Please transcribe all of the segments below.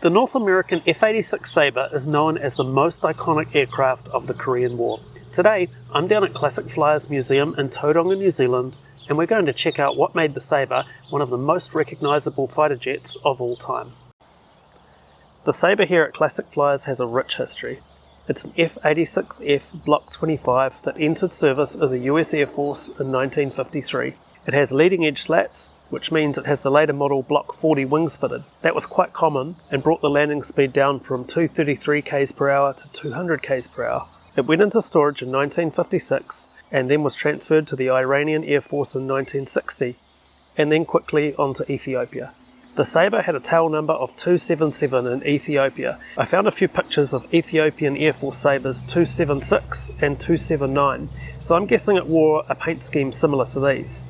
The North American F86 Sabre is known as the most iconic aircraft of the Korean War. Today, I'm down at Classic Flyers Museum in Tauranga, New Zealand, and we're going to check out what made the Sabre one of the most recognisable fighter jets of all time. The Sabre here at Classic Flyers has a rich history. It's an F86F Block 25 that entered service in the US Air Force in 1953. It has leading edge slats, which means it has the later model Block 40 wings fitted. That was quite common and brought the landing speed down from 233 km per hour to 200 km per hour. It went into storage in 1956 and then was transferred to the Iranian Air Force in 1960 and then quickly on to Ethiopia. The Sabre had a tail number of 277 in Ethiopia. I found a few pictures of Ethiopian Air Force Sabres 276 and 279, so I'm guessing it wore a paint scheme similar to these.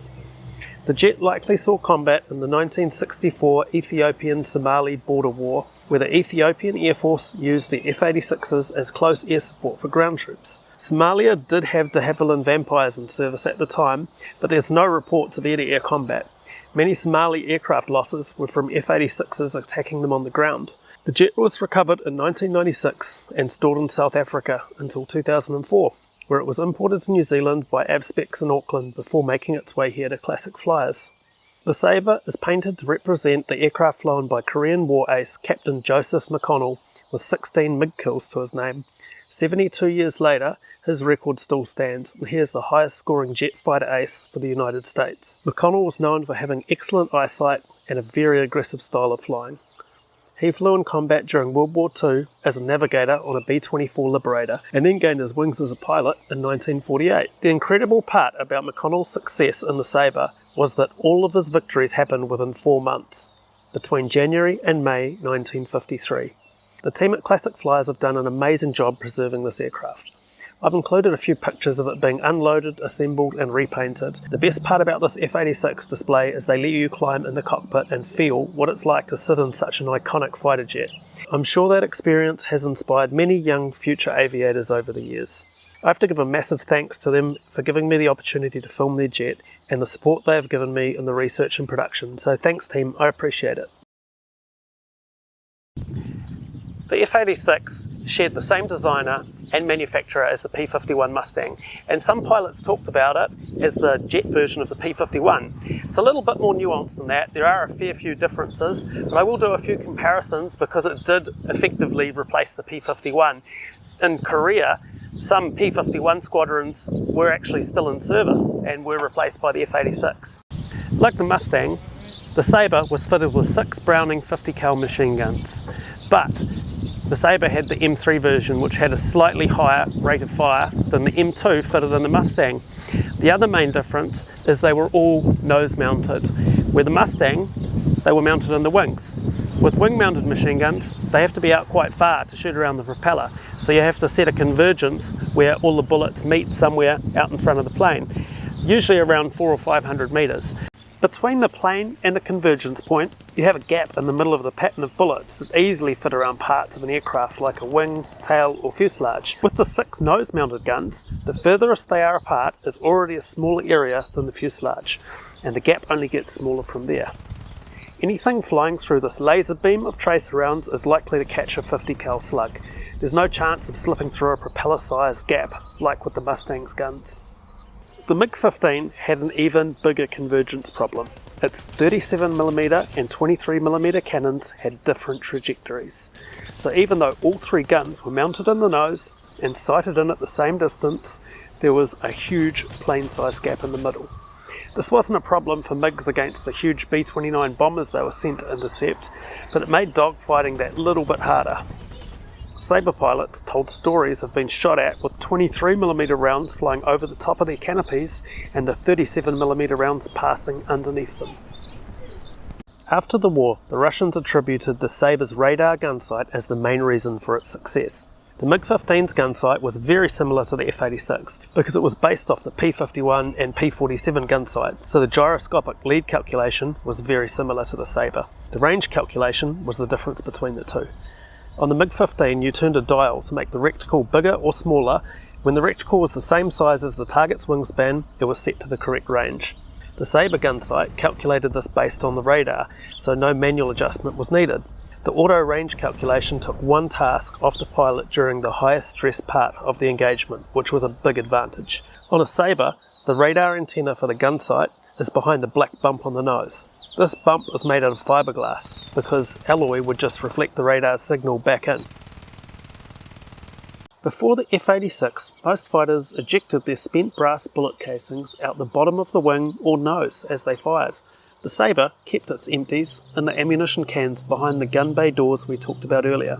The jet likely saw combat in the 1964 Ethiopian-Somali border war, where the Ethiopian Air Force used the F-86s as close air support for ground troops. Somalia did have de Havilland Vampires in service at the time, but there's no reports of air-to-air combat. Many Somali aircraft losses were from F-86s attacking them on the ground. The jet was recovered in 1996 and stored in South Africa until 2004. Where it was imported to New Zealand by Avionics in Auckland before making its way here to Classic Flyers. The Sabre is painted to represent the aircraft flown by Korean War ace Captain Joseph McConnell with 16 MiG kills to his name. 72 years later, his record still stands, and he is the highest scoring jet fighter ace for the United States. McConnell was known for having excellent eyesight and a very aggressive style of flying. He flew in combat during World War II as a navigator on a B-24 Liberator and then gained his wings as a pilot in 1948. The incredible part about McConnell's success in the Sabre was that all of his victories happened within 4 months, between January and May 1953. The team at Classic Flyers have done an amazing job preserving this aircraft. I've included a few pictures of it being unloaded, assembled and repainted. The best part about this F86 display is they let you climb in the cockpit and feel what it's like to sit in such an iconic fighter jet. I'm sure that experience has inspired many young future aviators over the years. I have to give a massive thanks to them for giving me the opportunity to film their jet and the support they have given me in the research and production, so thanks team, I appreciate it. The F86 shared the same designer and manufacturer as the P-51 Mustang, and some pilots talked about it as the jet version of the P-51. It's a little bit more nuanced than that. There are a fair few differences, but I will do a few comparisons because it did effectively replace the P-51. In Korea, some P-51 squadrons were actually still in service and were replaced by the F-86. Like the Mustang, the Sabre was fitted with 6 Browning 50 cal machine guns, but the Sabre had the M3 version, which had a slightly higher rate of fire than the M2 fitted in the Mustang. The other main difference is they were all nose mounted, where the Mustang, they were mounted in the wings. With wing mounted machine guns, they have to be out quite far to shoot around the propeller, so you have to set a convergence where all the bullets meet somewhere out in front of the plane, usually around 400 or 500 meters. Between the plane and the convergence point, you have a gap in the middle of the pattern of bullets that easily fit around parts of an aircraft like a wing, tail or fuselage. With the 6 nose-mounted guns, the furthest they are apart is already a smaller area than the fuselage, and the gap only gets smaller from there. Anything flying through this laser beam of tracer rounds is likely to catch a 50 cal slug. There's no chance of slipping through a propeller-sized gap like with the Mustang's guns. The MiG-15 had an even bigger convergence problem. Its 37mm and 23mm cannons had different trajectories. So even though all 3 guns were mounted in the nose and sighted in at the same distance, there was a huge plane-sized gap in the middle. This wasn't a problem for MiGs against the huge B-29 bombers they were sent to intercept, but it made dogfighting that little bit harder. Sabre pilots told stories of being shot at with 23mm rounds flying over the top of their canopies and the 37mm rounds passing underneath them. After the war, the Russians attributed the Sabre's radar gun sight as the main reason for its success. The MiG-15's gun sight was very similar to the F-86 because it was based off the P-51 and P-47 gun sight, so the gyroscopic lead calculation was very similar to the Sabre. The range calculation was the difference between the two. On the MiG-15 you turned a dial to make the reticle bigger or smaller. When the reticle was the same size as the target's wingspan, it was set to the correct range. The Sabre gun sight calculated this based on the radar, so no manual adjustment was needed. The auto range calculation took one task off the pilot during the highest stress part of the engagement, which was a big advantage. On a Sabre, the radar antenna for the gun sight is behind the black bump on the nose. This bump is made out of fiberglass because alloy would just reflect the radar's signal back in. Before the F86, most fighters ejected their spent brass bullet casings out the bottom of the wing or nose as they fired. The Sabre kept its empties in the ammunition cans behind the gun bay doors we talked about earlier,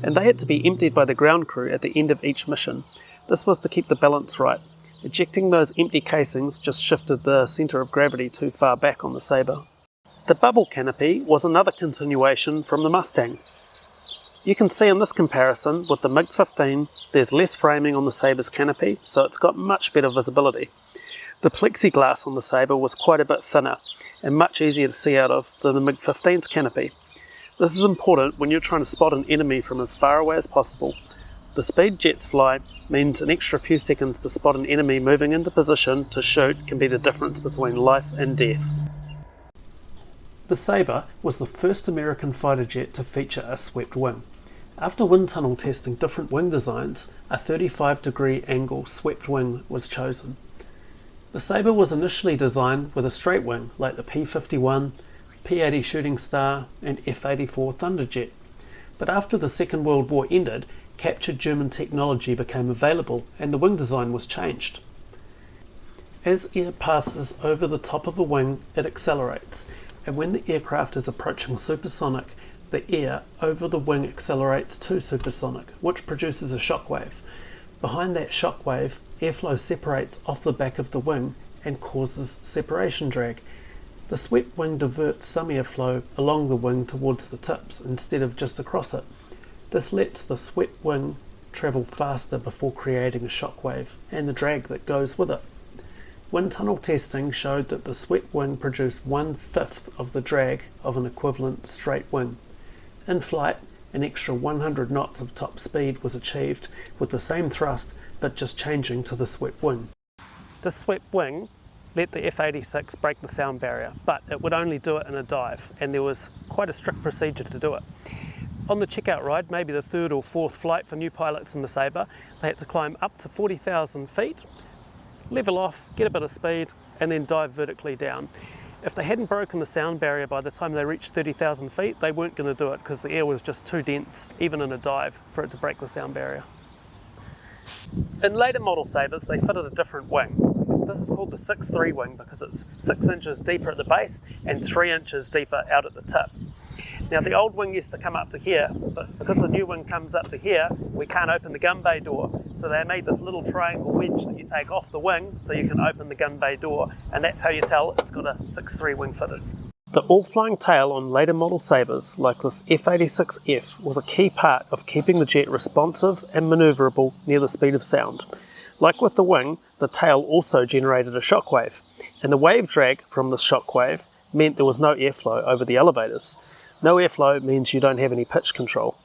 and they had to be emptied by the ground crew at the end of each mission. This was to keep the balance right. Ejecting those empty casings just shifted the centre of gravity too far back on the Sabre. The bubble canopy was another continuation from the Mustang. You can see in this comparison with the MiG-15 there's less framing on the Sabre's canopy, so it's got much better visibility. The plexiglass on the Sabre was quite a bit thinner and much easier to see out of than the MiG-15's canopy. This is important when you're trying to spot an enemy from as far away as possible. The speed jets fly means an extra few seconds to spot an enemy moving into position to shoot can be the difference between life and death. The Sabre was the first American fighter jet to feature a swept wing. After wind tunnel testing different wing designs, a 35-degree angle swept wing was chosen. The Sabre was initially designed with a straight wing like the P-51, P-80 Shooting Star and F-84 Thunderjet. But after the Second World War ended, captured German technology became available and the wing design was changed. As air passes over the top of a wing, it accelerates, and when the aircraft is approaching supersonic, the air over the wing accelerates to supersonic, which produces a shockwave. Behind that shockwave, airflow separates off the back of the wing and causes separation drag. The swept wing diverts some airflow along the wing towards the tips instead of just across it. This lets the swept wing travel faster before creating a shockwave and the drag that goes with it. Wind tunnel testing showed that the swept wing produced 1/5 of the drag of an equivalent straight wing. In flight, an extra 100 knots of top speed was achieved with the same thrust but just changing to the swept wing. The swept wing let the F86 break the sound barrier, but it would only do it in a dive, and there was quite a strict procedure to do it. On the checkout ride, maybe the third or fourth flight for new pilots in the Sabre, they had to climb up to 40,000 feet, level off, get a bit of speed, and then dive vertically down. If they hadn't broken the sound barrier by the time they reached 30,000 feet, they weren't going to do it because the air was just too dense, even in a dive, for it to break the sound barrier. In later model Sabres, they fitted a different wing. This is called the 6-3 wing because it's 6 inches deeper at the base and 3 inches deeper out at the tip. Now the old wing used to come up to here, but because the new wing comes up to here, we can't open the gun bay door. So they made this little triangle wedge that you take off the wing so you can open the gun bay door, and that's how you tell it's got a 6-3 wing fitted. The all-flying tail on later model Sabres, like this F86F, was a key part of keeping the jet responsive and manoeuvrable near the speed of sound. Like with the wing, the tail also generated a shockwave, and the wave drag from this shockwave meant there was no airflow over the elevators. No airflow means you don't have any pitch control.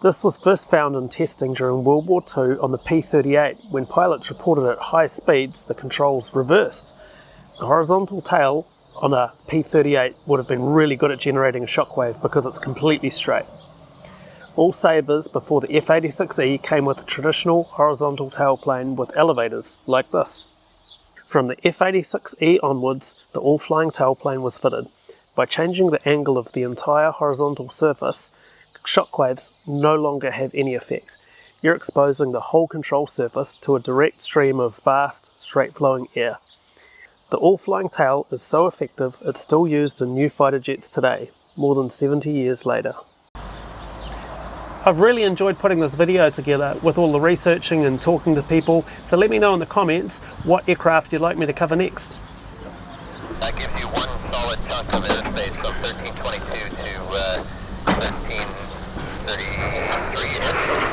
This was first found in testing during World War II on the P-38 when pilots reported at high speeds the controls reversed. The horizontal tail on a P-38 would have been really good at generating a shockwave because it's completely straight. All Sabres before the F86E came with a traditional horizontal tailplane with elevators like this. From the F86E onwards, the all-flying tailplane was fitted. By changing the angle of the entire horizontal surface, shockwaves no longer have any effect. You're exposing the whole control surface to a direct stream of fast, straight-flowing air. The all-flying tail is so effective it's still used in new fighter jets today, more than 70 years later. I've really enjoyed putting this video together with all the researching and talking to people, so let me know in the comments what aircraft you'd like me to cover next. That gives you one solid chunk of airspace from 1322 to 1333-ish.